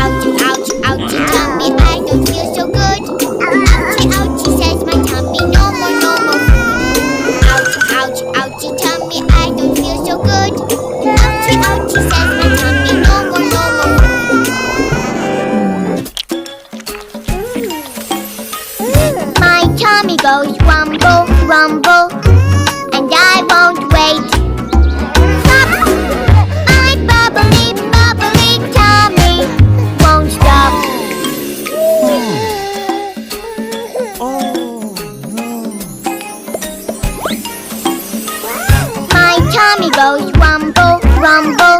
Ouchie, ouchie, ouchie, tummy, I don't feel so good. Ouchie, ouchie, says my tummy, no more food. Ouchie, ouchie, ouchie, tummy, I don't feel so good. Ouchie, ouchie, says my tummy, no more food. My tummy goes rumble, rumble, and I won't wait. Stop! My bubbly, bubbly tummy won't stop. My tummy goes rumble, rumble,